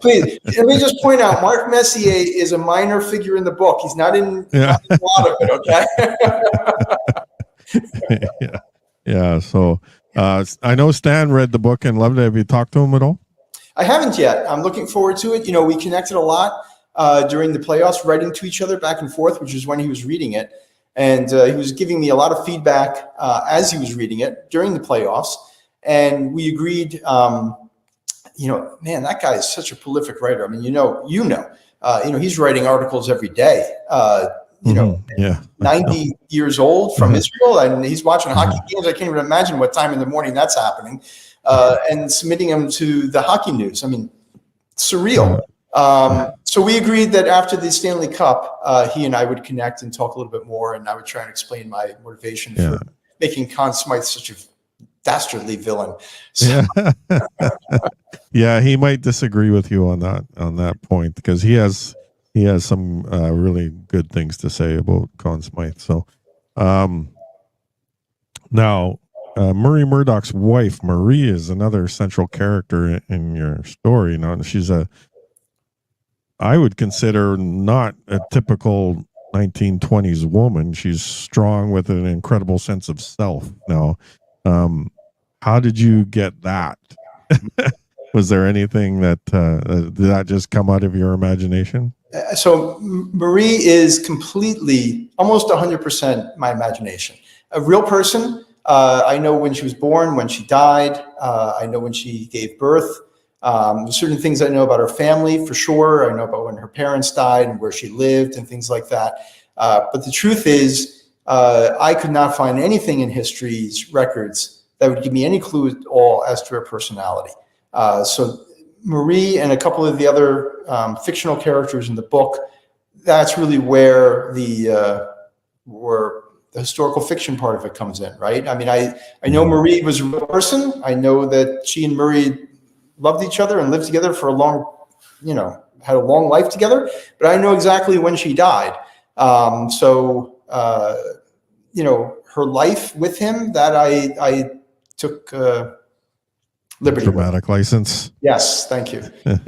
please let me just point out: Mark Messier is a minor figure in the book. He's not in a lot of it. Okay. Yeah. So I know Stan read the book and loved it. Have you talked to him at all? I haven't yet. I'm looking forward to it. We connected a lot during the playoffs, writing to each other back and forth, which is when he was reading it. And he was giving me a lot of feedback as he was reading it during the playoffs. And we agreed, man, that guy is such a prolific writer. I mean, he's writing articles every day. 90 years old from Israel, and he's watching hockey games. I can't even imagine what time in the morning that's happening, and submitting them to the hockey news. I mean, surreal. So we agreed that after the Stanley Cup, he and I would connect and talk a little bit more, and I would try and explain my motivation for making Conn Smythe such a dastardly villain. So. Yeah, he might disagree with you on that point, because he has some really good things to say about Conn Smythe. So now Murray Murdoch's wife, Marie, is another central character in your story. Now, she's I would consider not a typical 1920s woman. She's strong with an incredible sense of self. Now, how did you get that? Was there anything that did that just come out of your imagination? So Marie is completely, almost 100% my imagination. A real person. I know when she was born, when she died. I know when she gave birth. Certain things I know about her family for sure. I know about when her parents died and where she lived and things like that. But the truth is, I could not find anything in history's records that would give me any clue at all as to her personality. So Marie and a couple of the other fictional characters in the book, that's really where the historical fiction part of it comes in, right? I mean, I know Marie was a real person. I know that she and Murray loved each other and lived together for had a long life together, but I know exactly when she died. Her life with him, that I took liberty. Dramatic license. Yes, thank you.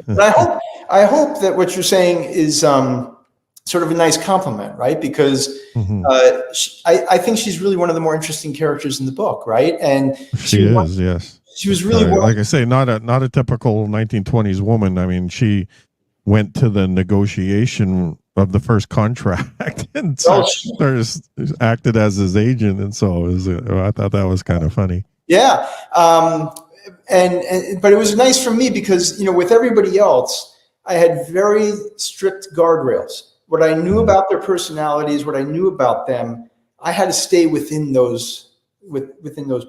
But I hope that what you're saying is sort of a nice compliment, right? Because I think she's really one of the more interesting characters in the book, right? And she is, yes. She was really like I say, not a typical 1920s woman. I mean, she went to the negotiation of the first contract and acted as his agent, and so I thought that was kind of funny. Yeah, but it was nice for me because with everybody else, I had very strict guardrails. What I knew about their personalities, what I knew about them, I had to stay within those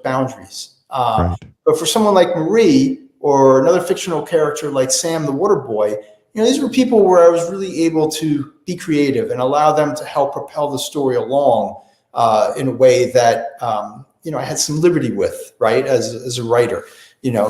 boundaries. Right. But for someone like Marie or another fictional character like Sam the Water Boy, these were people where I was really able to be creative and allow them to help propel the story along in a way that I had some liberty with, right, as a writer.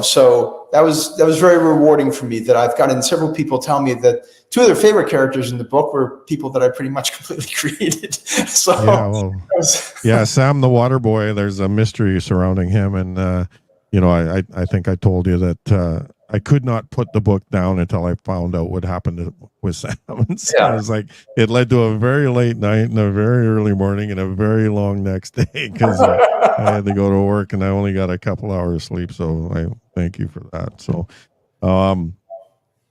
So that was very rewarding for me. That I've gotten several people tell me that two of their favorite characters in the book were people that I pretty much completely created. So Sam the Water Boy. There's a mystery surrounding him, and I think I told you that I could not put the book down until I found out what happened with Sam. And so I was like, it led to a very late night and a very early morning and a very long next day because I had to go to work and I only got a couple hours sleep. So I thank you for that. So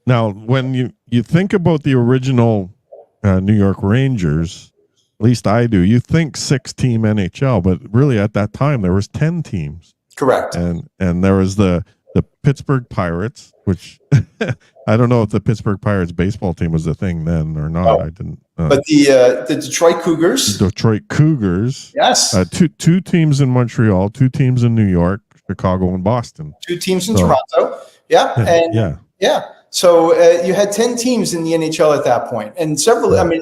now when you think about the original New York Rangers, at least I do, you think 6-team NHL, but really at that time there was 10 teams. Correct. And there was the Pittsburgh Pirates, which I don't know if the Pittsburgh Pirates baseball team was a thing then or not. I didn't. But the Detroit Cougars. Detroit Cougars. Yes. Two teams in Montreal, 2 teams in New York, Chicago, and Boston. 2 teams in Toronto. Yeah. And yeah. So you had 10 teams in the NHL at that point, and several. I mean,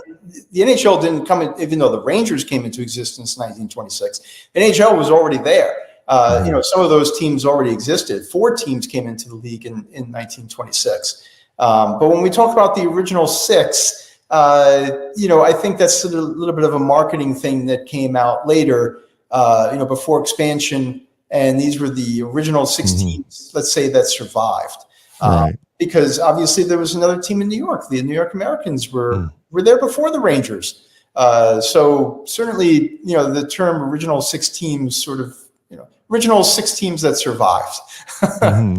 the NHL didn't come in, even though the Rangers came into existence in 1926. The NHL was already there. Some of those teams already existed. 4 teams came into the league in 1926. But when we talk about the original 6, I think that's a little bit of a marketing thing that came out later, before expansion. And these were the original 6 teams, let's say, that survived. Right. Because obviously there was another team in New York. The New York Americans were there before the Rangers. So certainly, the term original 6 teams sort of, original 6 teams that survived.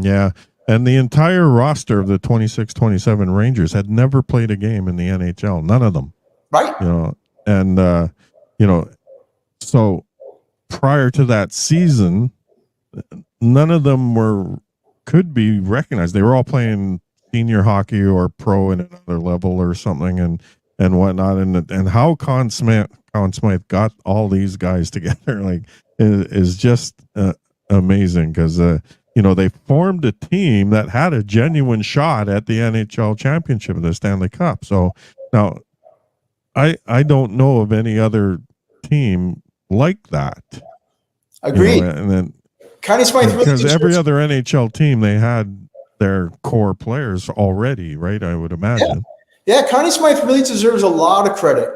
Yeah. And the entire roster of the 26-27 Rangers had never played a game in the NHL. None of them. Right. So prior to that season, none of them could be recognized. They were all playing senior hockey or pro in another level or something, and whatnot. And how Conn Smythe got all these guys together, like, is just amazing, because they formed a team that had a genuine shot at the NHL championship of the Stanley Cup. So now I don't know of any other team like that. Agreed. And then Connie Smythe, because every other NHL team, they had their core players already, right? I would imagine. Yeah, Connie Smythe really deserves a lot of credit.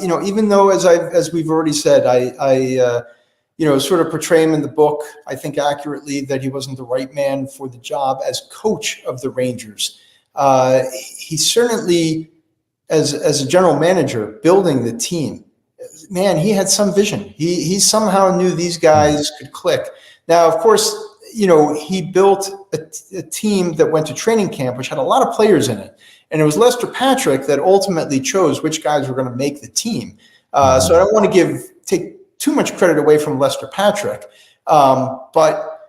Even though, as we've already said, I sort of portray him in the book, I think accurately, that he wasn't the right man for the job as coach of the Rangers. He certainly, as a general manager, building the team, man, he had some vision. He somehow knew these guys could click. Now, of course, he built a team that went to training camp, which had a lot of players in it. And it was Lester Patrick that ultimately chose which guys were going to make the team. So I don't want to take too much credit away from Lester Patrick. But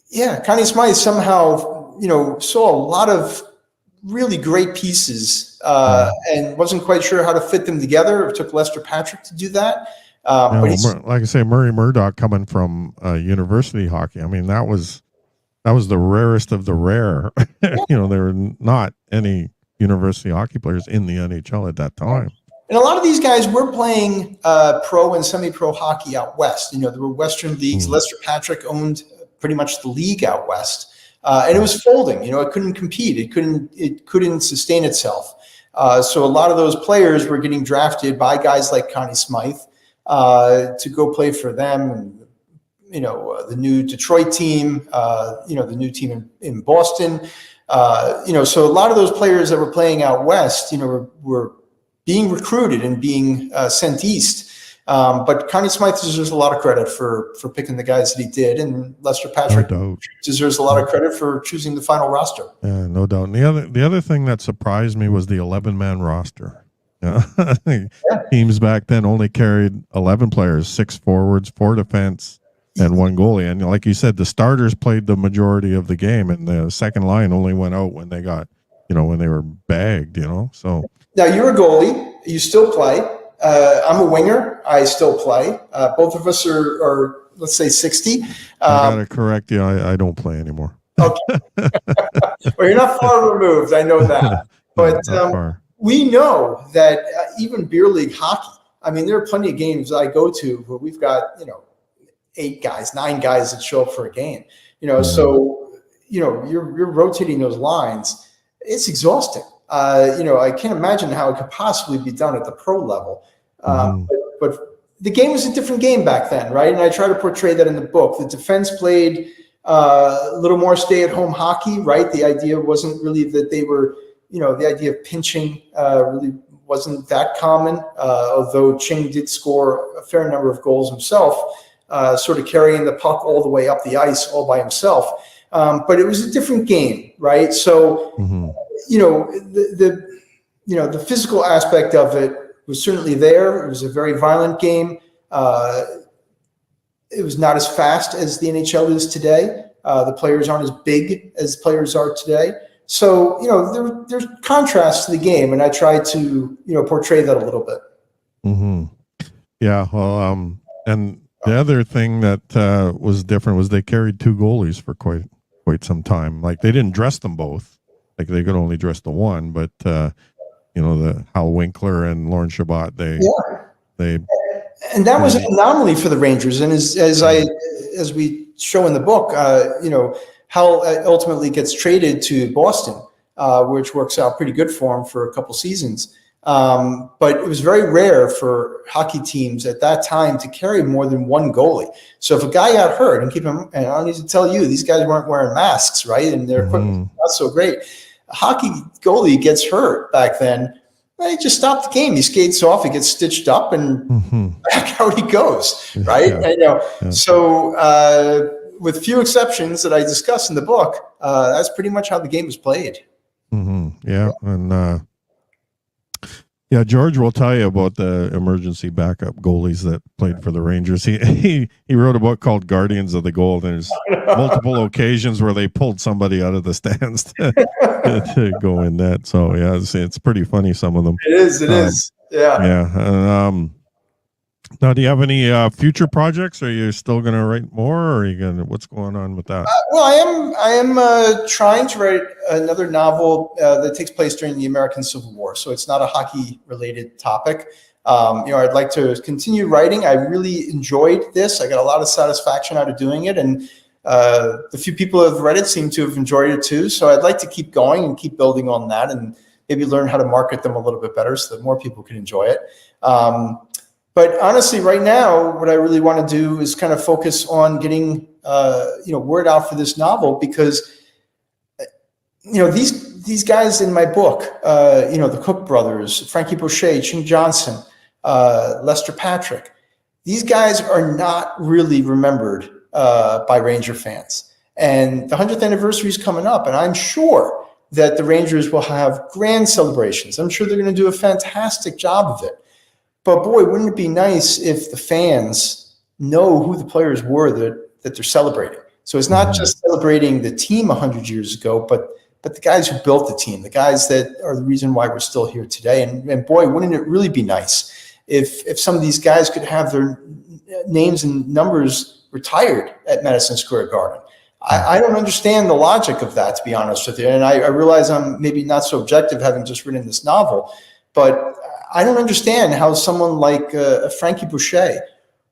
yeah, Connie Smythe somehow, saw a lot of really great pieces and wasn't quite sure how to fit them together. It took Lester Patrick to do that. But like I say, Murray Murdoch coming from university hockey. I mean, that was the rarest of the rare. There were not any university hockey players in the NHL at that time. And a lot of these guys were playing pro and semi-pro hockey out west. There were Western leagues. Lester Patrick owned pretty much the league out west, and it was folding. It couldn't compete. It couldn't sustain itself. So a lot of those players were getting drafted by guys like Connie Smythe to go play for them. And, the new Detroit team, the new team in Boston. So a lot of those players that were playing out west, were being recruited and being sent east. But Connie Smythe deserves a lot of credit for picking the guys that he did, and Lester Patrick deserves a lot of credit for choosing the final roster. Yeah, no doubt. And the other thing that surprised me was the 11-man roster. Teams back then only carried 11 players, 6 forwards, 4 defense, and 1 goalie. And like you said, the starters played the majority of the game, and the second line only went out when they got, when they were bagged. So now you're a goalie, you still play. I'm a winger, I still play. Both of us are let's say 60. I gotta correct you. I don't play anymore. Okay. Well, you're not far removed. I know that, but we know that even beer league hockey. I mean, there are plenty of games I go to where we've got 8 guys, 9 guys that show up for a game. So you're rotating those lines. It's exhausting. I can't imagine how it could possibly be done at the pro level. But the game was a different game back then, right? And I try to portray that in the book. The defense played a little more stay-at-home hockey, right? The idea wasn't really that they were, the idea of pinching really wasn't that common, although Ching did score a fair number of goals himself, sort of carrying the puck all the way up the ice all by himself. But it was a different game, right? So, the physical aspect of it was certainly there. It was a very violent game. It was not as fast as the NHL is today. The players aren't as big as players are today. So, there's contrast to the game, and I try to, portray that a little bit. Yeah. Well, and the other thing that was different was they carried 2 goalies for quite some time. Like, they didn't dress them both. Like, they could only dress the one, but the Hal Winkler and Lauren Chabot, and that was an anomaly for the Rangers. And as we show in the book, Hal ultimately gets traded to Boston, which works out pretty good for him for a couple seasons. But it was very rare for hockey teams at that time to carry more than 1 goalie. So if a guy got hurt, and I don't need to tell you, these guys weren't wearing masks, right? And their equipment was not so great. A hockey goalie gets hurt back then. He just stopped the game. He skates off, he gets stitched up, and back out he goes, right? Yeah. So with few exceptions that I discuss in the book, that's pretty much how the game was played. Yeah, and Yeah, George will tell you about the emergency backup goalies that played for the Rangers. He wrote a book called Guardians of the Goal. There's multiple occasions where they pulled somebody out of the stands to go in net. So yeah, it's pretty funny, some of them. It is. It is. Yeah. Yeah. Now, do you have any future projects? Are you still going to write more, or are you going to? What's going on with that? Well, I am trying to write another novel that takes place during the American Civil War. So it's not a hockey-related topic. I'd like to continue writing. I really enjoyed this. I got a lot of satisfaction out of doing it, and the few people who have read it seem to have enjoyed it too. So I'd like to keep going and keep building on that, and maybe learn how to market them a little bit better so that more people can enjoy it. But honestly, right now, what I really want to do is kind of focus on getting, word out for this novel, because, these guys in my book, the Cook brothers, Frankie Boucher, Ching Johnson, Lester Patrick, these guys are not really remembered by Ranger fans. And the 100th anniversary is coming up, and I'm sure that the Rangers will have grand celebrations. I'm sure they're going to do a fantastic job of it. But boy, wouldn't it be nice if the fans know who the players were that they're celebrating. So it's not just celebrating the team 100 years ago, but the guys who built the team, the guys that are the reason why we're still here today. And boy, wouldn't it really be nice if some of these guys could have their names and numbers retired at Madison Square Garden. I don't understand the logic of that, to be honest with you. And I realize I'm maybe not so objective, having just written this novel, but I don't understand how someone like Frankie Boucher,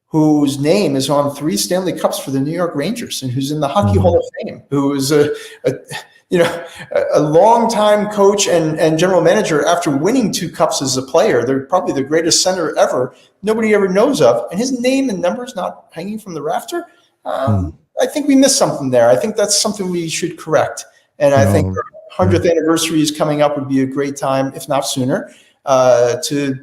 whose name is on 3 Stanley Cups for the New York Rangers and who's in the Hockey Hall of Fame, who is a longtime coach and general manager after winning 2 cups as a player. They're probably the greatest center ever. Nobody ever knows of, and his name and numbers not hanging from the rafter. I think we missed something there. I think that's something we should correct. And I think the 100th anniversary is coming up would be a great time, if not sooner, to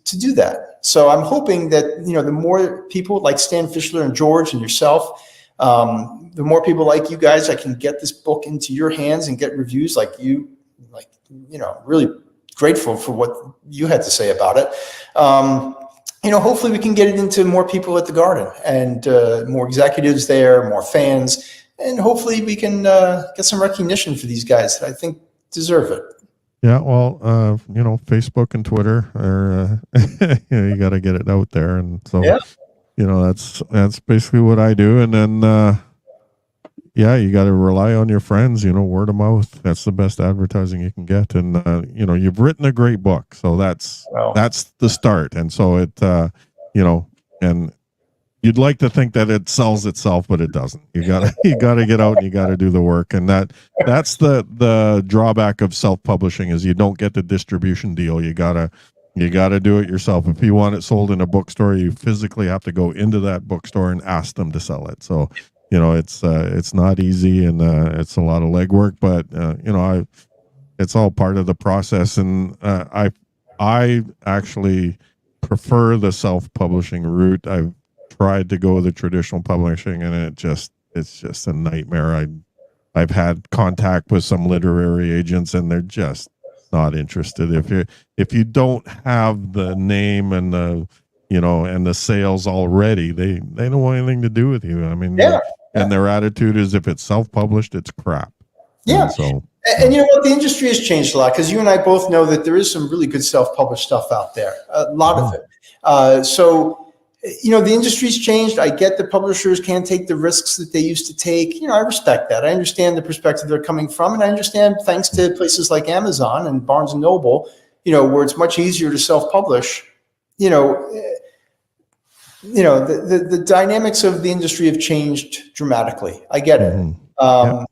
do that. So I'm hoping that, the more people like Stan Fischler and George and yourself, the more people like you guys, I can get this book into your hands and get reviews like you, really grateful for what you had to say about it. Hopefully we can get it into more people at the Garden and more executives there, more fans, and hopefully we can get some recognition for these guys that I think deserve it. Yeah, well, Facebook and Twitter are, you got to get it out there. And so, that's basically what I do. And then, you got to rely on your friends, word of mouth. That's the best advertising you can get. And, you've written a great book. So that's the start. And so it, and you'd like to think that it sells itself, but it doesn't. You gotta get out and you gotta do the work. And that's the drawback of self-publishing is you don't get the distribution deal. You gotta do it yourself. If you want it sold in a bookstore, you physically have to go into that bookstore and ask them to sell it. So, it's not easy and it's a lot of legwork, but it's all part of the process. And I actually prefer the self-publishing route. I've tried to go the traditional publishing, and it's just a nightmare. I've had contact with some literary agents, and they're just not interested. If you don't have the name and the and the sales already, they don't want anything to do with you. I mean, and their attitude is if it's self-published, it's crap. Yeah. And you know what? The industry has changed a lot, because you and I both know that there is some really good self-published stuff out there, a lot of it. So the industry's changed. I get that publishers can't take the risks that they used to take. I respect that. I understand the perspective they're coming from, and I understand, thanks to places like Amazon and Barnes and Noble, where it's much easier to self-publish. The dynamics of the industry have changed dramatically. I get it. But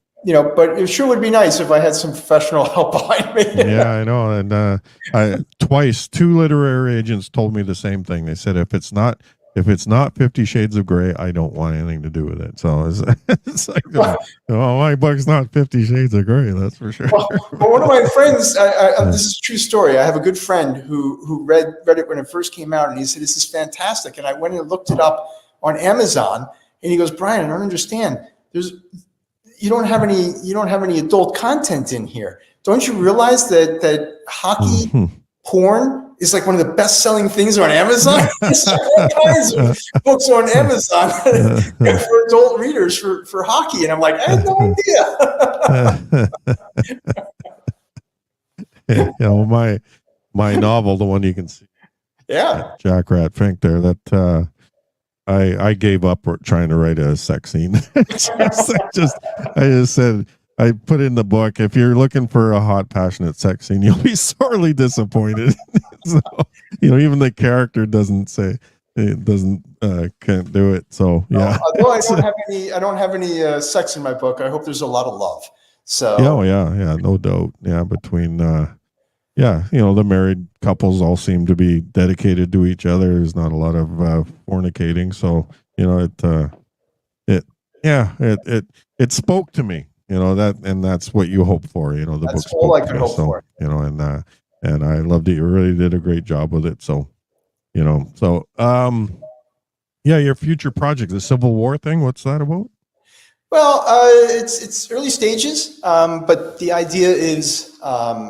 it sure would be nice if I had some professional help behind me. Yeah, I know. And twice, 2 literary agents told me the same thing. They said, if it's not 50 Shades of Grey, I don't want anything to do with it. So it's like, my book's not 50 Shades of Grey, that's for sure. Well, one of my friends, this is a true story. I have a good friend who read it when it first came out, and he said, this is fantastic. And I went and looked it up on Amazon, and he goes, Brian, I don't understand. You don't have any adult content in here. Don't you realize that hockey porn is like one of the best-selling things on Amazon. There's all kinds of books on Amazon for adult readers for hockey, and I'm like, I had no idea. My novel, the one you can see, Jack Rat Fink there, that I gave up trying to write a sex scene. I just said, I put in the book, if you're looking for a hot, passionate sex scene, you'll be sorely disappointed. So, even the character doesn't say it can't do it. So yeah. Although I don't have any sex in my book. I hope there's a lot of love. So yeah, no doubt. Yeah, between the married couples all seem to be dedicated to each other. There's not a lot of fornicating, so it spoke to me. And that's what you hope for. The that's book all spoke I could to me, hope for. And I loved it. You really did a great job with it. So, your future project, the Civil War thing. What's that about? Well, it's early stages, but the idea is,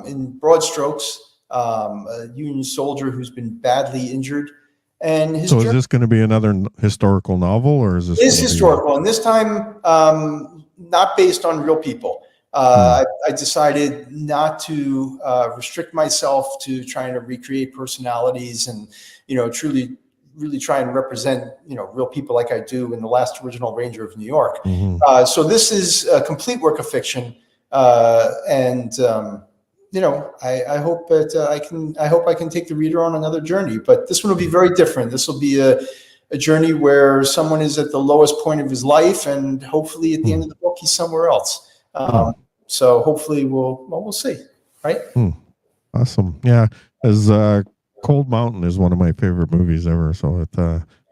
in broad strokes, a Union soldier who's been badly injured, and is this going to be another historical novel, or is this? It is historical, and this time not based on real people. I decided not to restrict myself to trying to recreate personalities and really try and represent real people like I do in The Last Original Ranger of New York. So this is a complete work of fiction, and I hope that I can take the reader on another journey. But this one will be very different. This will be a journey where someone is at the lowest point of his life, and hopefully at the end of the book he's somewhere else. So hopefully we'll see, right? Awesome. Yeah, as Cold Mountain is one of my favorite movies ever. So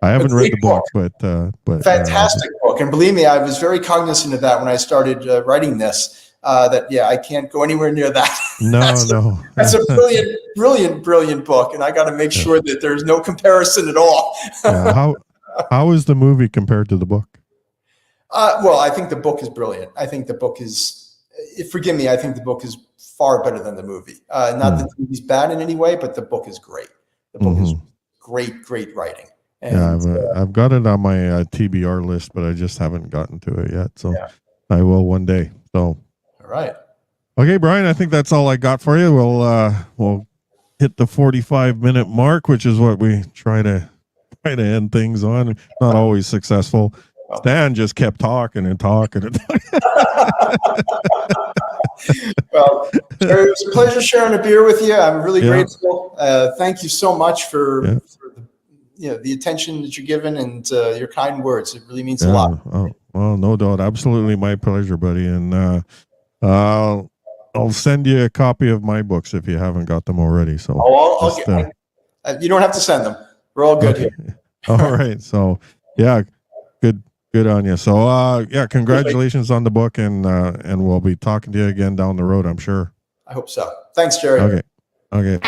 I haven't read the book, but fantastic book. And believe me, I was very cognizant of that when I started writing this. I can't go anywhere near that. No. That's a brilliant book, and I got to make sure that there's no comparison at all. How is the movie compared to the book? Well, I think the book is brilliant. I think the book is. Forgive me. I think the book is far better than the movie. Not that the movie's bad in any way, but the book is great. The book is great writing. And, I've got it on my TBR list, but I just haven't gotten to it yet. So I will one day. So. All right. Okay, Brian, I think that's all I got for you. We'll hit the 45-minute mark, which is what we try to end things on. Not always successful. Stan just kept talking and talking. Well, Jerry, it was a pleasure sharing a beer with you. I'm really grateful. Thank you so much for the attention that you're given and your kind words. It really means a lot. Well, no doubt. Absolutely my pleasure, buddy. And I'll send you a copy of my books if you haven't got them already. So you don't have to send them. We're all good here. All right. So good on you. So congratulations on the book, and we'll be talking to you again down the road, I'm sure. I hope so. Thanks, Jerry. Okay.